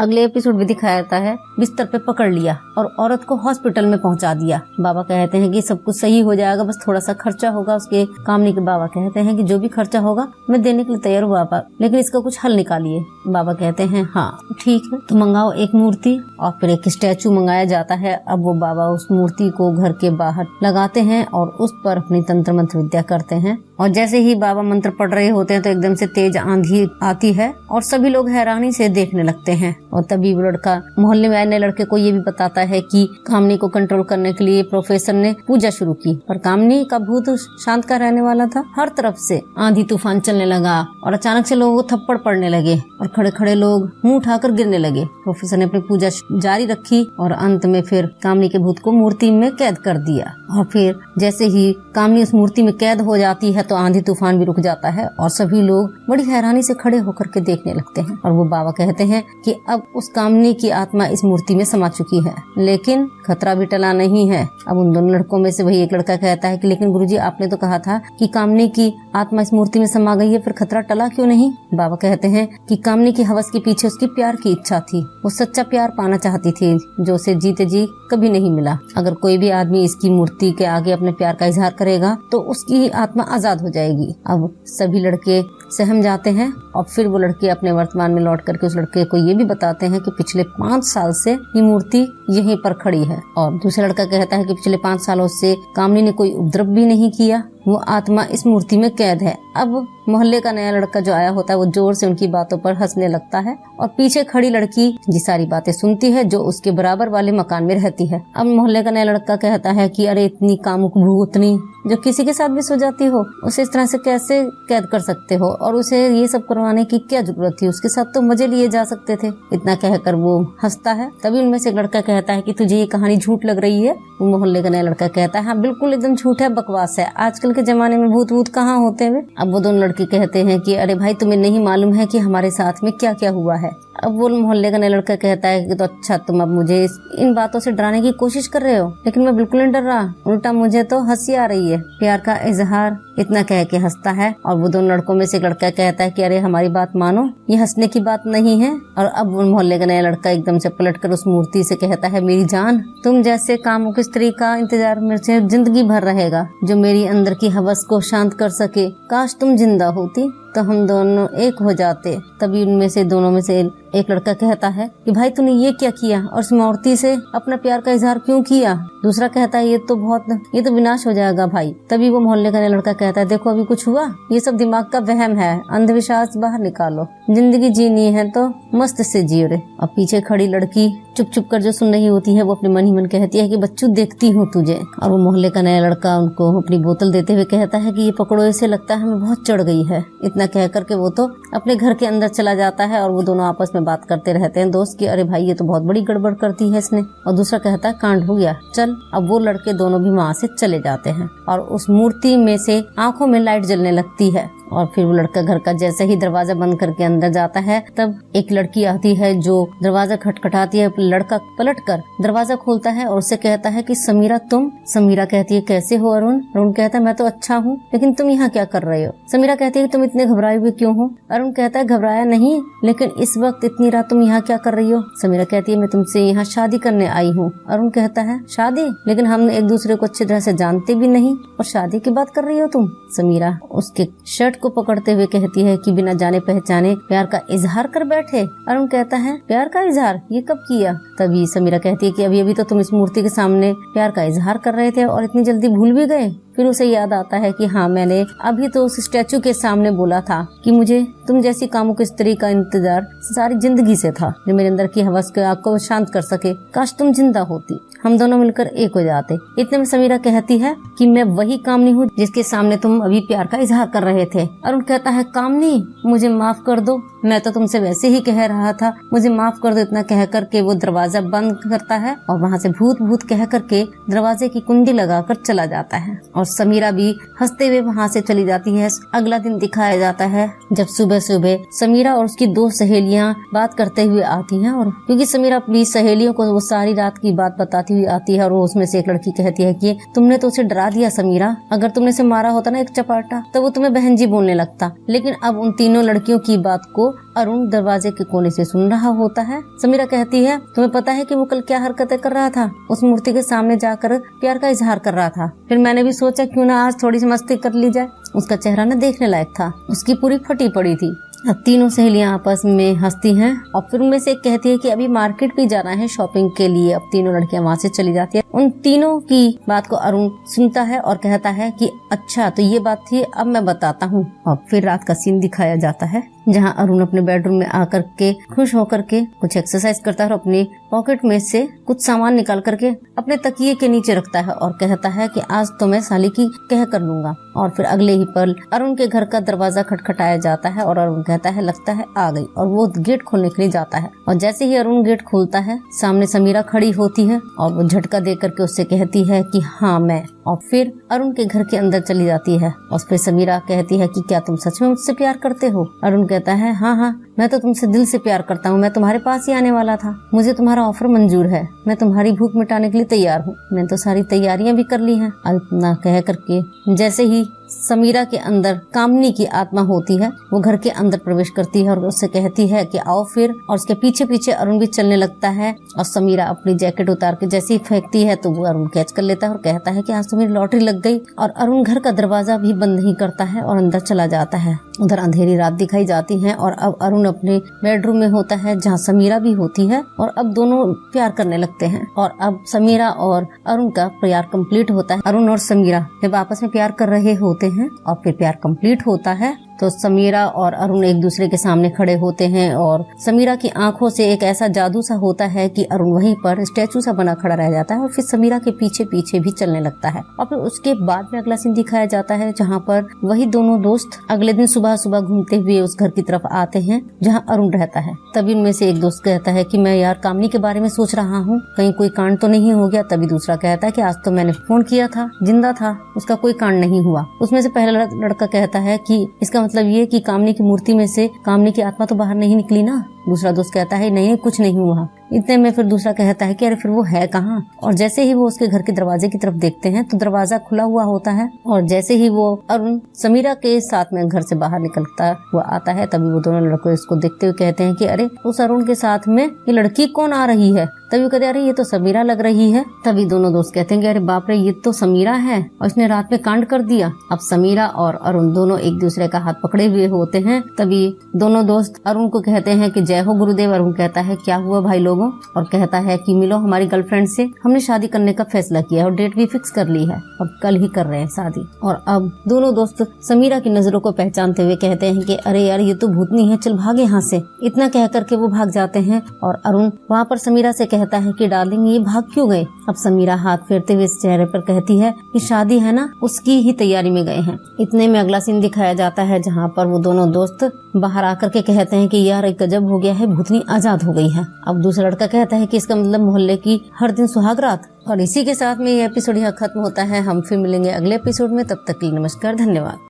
अगले एपिसोड में दिखाया जाता है बिस्तर पे पकड़ लिया और औरत को हॉस्पिटल में पहुंचा दिया। बाबा कहते हैं कि सब कुछ सही हो जाएगा, बस थोड़ा सा खर्चा होगा। उसके कामनी के बाबा कहते हैं कि जो भी खर्चा होगा मैं देने के लिए तैयार हूँ बाबा, लेकिन इसका कुछ हल निकालिए। बाबा कहते हैं हाँ ठीक है, तो मंगाओ एक मूर्ति और फिर एक स्टैचू मंगाया जाता है। अब वो बाबा उस मूर्ति को घर के बाहर लगाते हैं और उस पर अपनी तंत्र मंत्र विद्या करते हैं। और जैसे ही बाबा मंत्र पढ़ रहे होते हैं तो एकदम से तेज आंधी आती है और सभी लोग हैरानी से देखने लगते हैं। और तभी वो लड़का मोहल्ले में आए लड़के को ये भी बताता है कि कामनी को कंट्रोल करने के लिए प्रोफेसर ने पूजा शुरू की, पर कामनी का भूत शांत का रहने वाला था। हर तरफ से आंधी तूफान चलने लगा और अचानक से लोगों को थप्पड़ पड़ने लगे और खड़े खड़े लोग मुंह उठाकर गिरने लगे। प्रोफेसर ने अपनी पूजा जारी रखी और अंत में फिर कामनी के भूत को मूर्ति में कैद कर दिया। और फिर जैसे ही कामनी उस मूर्ति में कैद हो जाती है तो आंधी तूफान भी रुक जाता है और सभी लोग बड़ी हैरानी से खड़े होकर के देखने लगते हैं। और वो बाबा कहते हैं कि अब उस कामनी की आत्मा इस मूर्ति में समा चुकी है, लेकिन खतरा भी टला नहीं है। अब उन दोनों लड़कों में से वही एक लड़का कहता है कि लेकिन गुरुजी आपने तो कहा था कि कामनी की आत्मा इस मूर्ति में समा गई है, फिर खतरा टला क्यों नहीं? बाबा कहते हैं कि कामनी की हवस के पीछे उसकी प्यार की इच्छा थी। वो सच्चा प्यार पाना चाहती थी जो उसे जीते जी कभी नहीं मिला। अगर कोई भी आदमी इसकी मूर्ति के आगे अपने प्यार का इजहार करेगा तो उसकी आत्मा आजाद हो जाएगी। अब सभी लड़के सहम जाते हैं और फिर वो लड़के अपने वर्तमान में लौट करके उस लड़के को ये भी बताते हैं कि पिछले 5 साल से ये मूर्ति यहीं पर खड़ी है। और दूसरा लड़का कहता है कि पिछले 5 सालों से कामनी ने कोई उपद्रव भी नहीं किया, वो आत्मा इस मूर्ति में कैद है। अब मोहल्ले का नया लड़का जो आया होता है वो जोर से उनकी बातों पर हंसने लगता है और पीछे खड़ी लड़की ये सारी बातें सुनती है जो उसके बराबर वाले मकान में रहती है। अब मोहल्ले का नया लड़का कहता है कि अरे इतनी कामुक भूतनी जो किसी के साथ भी सो जाती हो, उसे इस तरह से कैसे कैद कर सकते हो और उसे ये सब करवाने की क्या जरूरत थी, उसके साथ तो मजे लिए जा सकते थे। इतना कहकर वो हंसता है। तभी उनमें से एक लड़का कहता है कि तुझे ये कहानी झूठ लग रही है। वो मोहल्ले का नया लड़का कहता है हाँ बिल्कुल एकदम झूठ है, बकवास है, आजकल के जमाने में भूत वूत कहाँ होते हैं। अब वो दोनों लड़के कहते हैं कि अरे भाई तुम्हें नहीं मालूम है कि हमारे साथ में क्या क्या हुआ है। अब वो मोहल्ले का नया लड़का कहता है कि तो अच्छा तुम अब मुझे इन बातों से डराने की कोशिश कर रहे हो, लेकिन मैं बिल्कुल नहीं डर रहा, उल्टा मुझे तो हंसी आ रही है, प्यार का इजहार। इतना कह के हंसता है। और वो दोनों लड़कों में से एक लड़का कहता है कि अरे हमारी बात मानो, ये हंसने की बात नहीं है। और अब वो मोहल्ले का नया लड़का एकदम से पलटकर उस मूर्ति से कहता है मेरी जान, तुम जैसे कामुक स्त्री का इंतजार मेरे से जिंदगी भर रहेगा जो मेरी अंदर की हवस को शांत कर सके। काश तुम जिंदा होती तो हम दोनों एक हो जाते। तभी उनमें से दोनों में से एक लड़का कहता है कि भाई तूने ये क्या किया और इस मूर्ति से अपना प्यार का इजहार क्यों किया? दूसरा कहता है ये तो विनाश हो जाएगा भाई। तभी वो मोहल्ले का लड़का कहता है देखो अभी कुछ हुआ, ये सब दिमाग का वहम है, अंधविश्वास बाहर निकालो, जिंदगी जीनी है तो मस्त से जियो रे। और पीछे खड़ी लड़की चुप चुप कर जो सुन रही होती है वो अपने मन ही मन कहती है कि बच्चू देखती हूँ तुझे। और वो मोहल्ले का नया लड़का उनको अपनी बोतल देते हुए कहता है कि ये पकड़ो, इसे लगता है हमें बहुत चढ़ गई है। इतना कह करके वो तो अपने घर के अंदर चला जाता है और वो दोनों आपस में बात करते रहते हैं दोस्त की अरे भाई ये तो बहुत बड़ी गड़बड़ करती है इसने। और दूसरा कहता है कांड हो गया चल। अब वो लड़के दोनों भी वहाँ से चले जाते हैं और उस मूर्ति में से आंखों में लाइट जलने लगती है। और फिर वो लड़का घर का जैसे ही दरवाजा बंद करके अंदर जाता है तब एक लड़की आती है जो दरवाजा खटखटाती है। लड़का पलटकर दरवाजा खोलता है और उससे कहता है कि समीरा तुम? समीरा कहती है कैसे हो अरुण? अरुण कहता है मैं तो अच्छा हूँ, लेकिन तुम यहाँ क्या कर रहे हो? समीरा कहती है कि तुम इतने घबराए हुए क्यों हो? अरुण कहता है घबराया नहीं, लेकिन इस वक्त इतनी रात तुम यहाँ क्या कर रही हो? समीरा कहती है मैं तुमसे यहाँ शादी करने आई हूँ। अरुण कहता है शादी? लेकिन हम एक दूसरे को अच्छी तरह से जानते भी नहीं और शादी की बात कर रही हो तुम? समीरा उसके शर्ट को पकड़ते हुए कहती है कि बिना जाने पहचाने प्यार का इजहार कर बैठे। अरुण कहता है प्यार का इजहार ये कब किया? तभी समीरा कहती है कि अभी तो तुम इस मूर्ति के सामने प्यार का इजहार कर रहे थे और इतनी जल्दी भूल भी गए। फिर उसे याद आता है कि हाँ मैंने अभी तो उस स्टैचू के सामने बोला था कि मुझे तुम जैसी कामुक स्त्री का इंतजार सारी जिंदगी से था जो मेरे अंदर की हवस के आग को शांत कर सके। काश तुम जिंदा होती, हम दोनों मिलकर एक हो जाते। इतने में समीरा कहती है कि मैं वही कामनी हूँ जिसके सामने तुम अभी प्यार का इजहार कर रहे थे। अरुण कहता है कामनी मुझे माफ कर दो, मैं तो तुमसे वैसे ही कह रहा था, मुझे माफ कर दो। इतना कह करके वो दरवाजा बंद करता है और वहाँ से भूत भूत कह करके दरवाजे की कुंडी लगाकर चला जाता है। और समीरा भी हंसते हुए वहाँ से चली जाती है। अगला दिन दिखाया जाता है जब सुबह सुबह समीरा और उसकी 2 सहेलियाँ बात करते हुए आती हैं, और क्योंकि समीरा अपनी सहेलियों को वो सारी रात की बात बताती हुई आती है, और वो उसमें से एक लड़की कहती है कि तुमने तो उसे डरा दिया समीरा, अगर तुमने उसे मारा होता ना एक चपाटा तो वो तुम्हें बहन जी बोलने लगता। लेकिन अब उन तीनों लड़कियों की बात को अरुण दरवाजे के कोने से सुन रहा होता है। समीरा कहती है तुम्हें पता है कि वो कल क्या हरकतें कर रहा था? उस मूर्ति के सामने जाकर प्यार का इजहार कर रहा था। फिर मैंने भी सोचा क्यों ना आज थोड़ी सी मस्ती कर ली जाए। उसका चेहरा न देखने लायक था, उसकी पूरी फटी पड़ी थी। अब तीनों सहेलियां आपस में हंसती हैं और फिर उनमें से एक कहती है कि अभी मार्केट भी जाना है शॉपिंग के लिए। अब तीनों लड़कियां वहाँ से चली जाती है। उन तीनों की बात को अरुण सुनता है और कहता है कि अच्छा तो ये बात थी, अब मैं बताता हूँ। और फिर रात का सीन दिखाया जाता है जहाँ अरुण अपने बेडरूम में आकर के खुश होकर के कुछ एक्सरसाइज करता है और अपनी पॉकेट में से कुछ सामान निकाल करके अपने तकिए के नीचे रखता है और कहता है कि आज तो मैं साली की कह कर लूंगा। और फिर अगले ही पल अरुण के घर का दरवाजा खटखटाया जाता है और अरुण कहता है लगता है आ गई, और वो गेट खोलने के लिए जाता है। और जैसे ही अरुण गेट खोलता है सामने समीरा खड़ी होती है और वो झटका दे करके उससे कहती है कि हाँ मैं। और फिर अरुण के घर के अंदर चली जाती है और फिर समीरा कहती है कि क्या तुम सच में मुझसे प्यार करते हो? अरुण कहता है हाँ मैं तो तुमसे दिल से प्यार करता हूँ, मैं तुम्हारे पास ही आने वाला था, मुझे तुम्हारा ऑफर मंजूर है, मैं तुम्हारी भूख मिटाने के लिए तैयार हूँ, मैंने तो सारी तैयारियां भी कर ली हैं। इतना कह करके जैसे ही समीरा के अंदर कामनी की आत्मा होती है वो घर के अंदर प्रवेश करती है और उससे कहती है कि आओ फिर। और उसके पीछे पीछे अरुण भी चलने लगता है और समीरा अपनी जैकेट उतार के जैसे ही फेंकती है तो वो अरुण कैच कर लेता है और कहता है कि आज तो मेरी लॉटरी लग गई। और अरुण घर का दरवाजा भी बंद नहीं करता है और अंदर चला जाता है। उधर अंधेरी रात दिखाई जाती है और अब अरुण अपने बेडरूम में होता है जहाँ समीरा भी होती है और अब दोनों प्यार करने लगते हैं। और अब समीरा और अरुण का प्यार कंप्लीट होता है। अरुण और समीरा जब आपस में प्यार कर रहे होते हैं और फिर प्यार कंप्लीट होता है तो समीरा और अरुण एक दूसरे के सामने खड़े होते हैं और समीरा की आंखों से एक ऐसा जादू सा होता है कि अरुण वहीं पर स्टैचू सा बना खड़ा रह जाता है और फिर समीरा के पीछे पीछे भी चलने लगता है। और फिर उसके बाद में अगला सीन दिखाया जाता है जहाँ पर वही दोनों दोस्त अगले दिन सुबह सुबह घूमते हुए उस घर की तरफ आते हैं जहाँ अरुण रहता है। तभी उनमें से एक दोस्त कहता है कि मैं यार कामनी के बारे में सोच रहा हूँ, कहीं कोई कांड तो नहीं हो गया। तभी दूसरा कहता है कि आज तो मैंने फोन किया था, जिंदा था, उसका कोई कांड नहीं हुआ। उसमें से पहला लड़का कहता है कि इसका मतलब ये कि कामनी की मूर्ति में से कामनी की आत्मा तो बाहर नहीं निकली ना। दूसरा दोस्त कहता है नहीं कुछ नहीं हुआ। इतने में फिर दूसरा कहता है कि अरे फिर वो है कहाँ? और जैसे ही वो उसके घर के दरवाजे की तरफ देखते हैं तो दरवाजा खुला हुआ होता है और जैसे ही वो अरुण समीरा के साथ में घर से बाहर निकलता हुआ आता है तभी वो दोनों लड़के इसको देखते हुए कहते हैं कि अरे उस अरुण के साथ में ये लड़की कौन आ रही है? तभी कहते अरे ये तो समीरा लग रही है। तभी दोनों दोस्त कहते हैं कि अरे बाप रे ये तो समीरा है और इसने रात में कांड कर दिया। अब समीरा और अरुण दोनों एक दूसरे का हाथ पकड़े हुए होते हैं। तभी दोनों दोस्त अरुण को कहते हैं कि जय हो गुरुदेव। अरुण कहता है क्या हुआ भाई लोगों? और कहता है कि मिलो हमारी गर्लफ्रेंड से, हमने शादी करने का फैसला किया और डेट भी फिक्स कर ली है और कल ही कर रहे हैं शादी। और अब दोनों दोस्त समीरा की नजरों को पहचानते हुए कहते हैं कि अरे यार ये तो भूतनी है, चल भागे यहाँ से। इतना कह करके वो भाग जाते हैं और अरुण वहाँ पर समीरा से कहता है कि डार्लिंग ये भाग क्यों गए? अब समीरा हाथ फेरते हुए इस चेहरे पर कहती है कि शादी है ना, उसकी ही तैयारी में गए हैं। इतने में अगला सीन दिखाया जाता है जहाँ पर वो दोनों दोस्त बाहर आकर के कहते हैं कि यार एक गजब हो गया है, भूतनी आजाद हो गई है। अब दूसरा लड़का कहता है कि इसका मतलब मोहल्ले की हर दिन सुहाग रात। और इसी के साथ में ये एपिसोड यहाँ खत्म होता है। हम फिर मिलेंगे अगले एपिसोड में, तब तक के लिए नमस्कार, धन्यवाद।